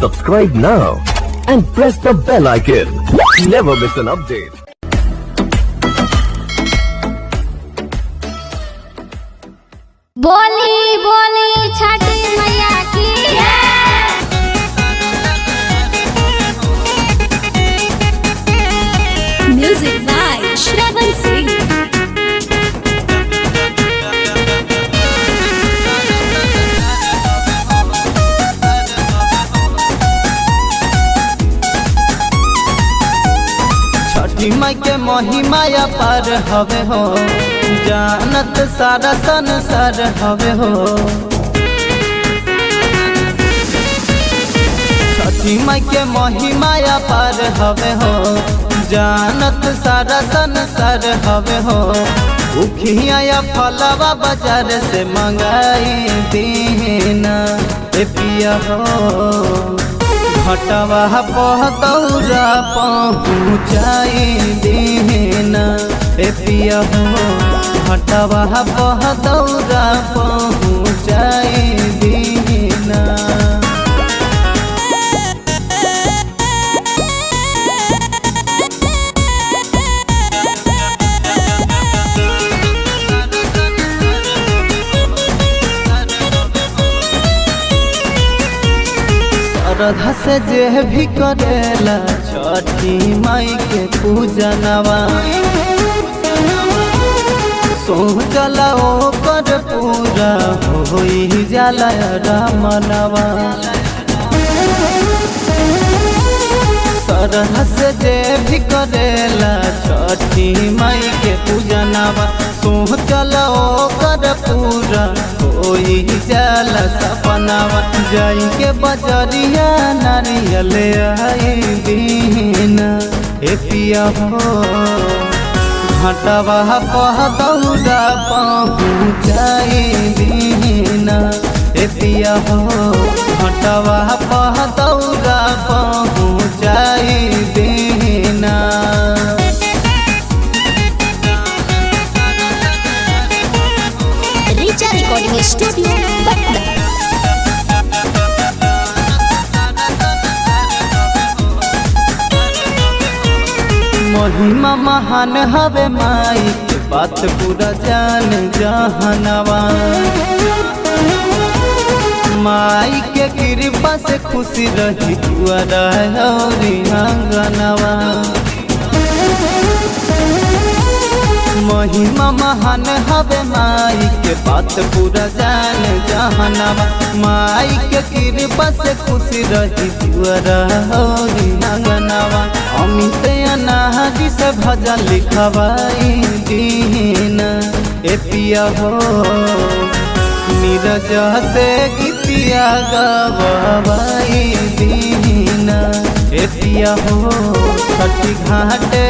Subscribe now and press the bell icon. Never miss an update. बोली बोली छठी मैया की म्यूजिक बाय श्रवण सिंह। छठी माई के महिमाया पार हवे हो, जानत सारा संसार हवे हो। छठी माई के महिमाया पार हवे हो, जानत सारा संसार हवे हो। उखिया फलवा बाजार से मंगाई दीना ए पिया हो, घटवा पहतौरा पहुँचाई दीना ए पिया हो, घटवा पहतौरा पहुँचाई दीना। श्रद्धा से जे भी करेला छठी माई के पूजनवा, सोचला ओकर पूरा होई जाला रामनवा। श्रद्धा से जे भी करेला छठी माई के पूजनवा, सोचला ओकर पूरा होई जाला सपनावा। जाई के बजरिया नारियल आई दीना ए पिया हो, घटवा पहतौरा पहुँचाई दीना ए पिया हो, घटवा पहतौरा पहुँचाई दीना। Richa recording studio Patna. महिमा महान हवे माई के बात पूरा जान जहनवा। माई के कृपा से खुशी रही दुआरा और आंगनवा। महिमा महान हवे माई के बात पूरा जान जहनवा। माई के कृपा से खुशी रही दुआरा और आंगनवा। अमित अनाहरी से भजन लिखवाई दीना ए पिया हो, नीरज से गीतिया गवाई दीना ए पिया हो। छठी घाटे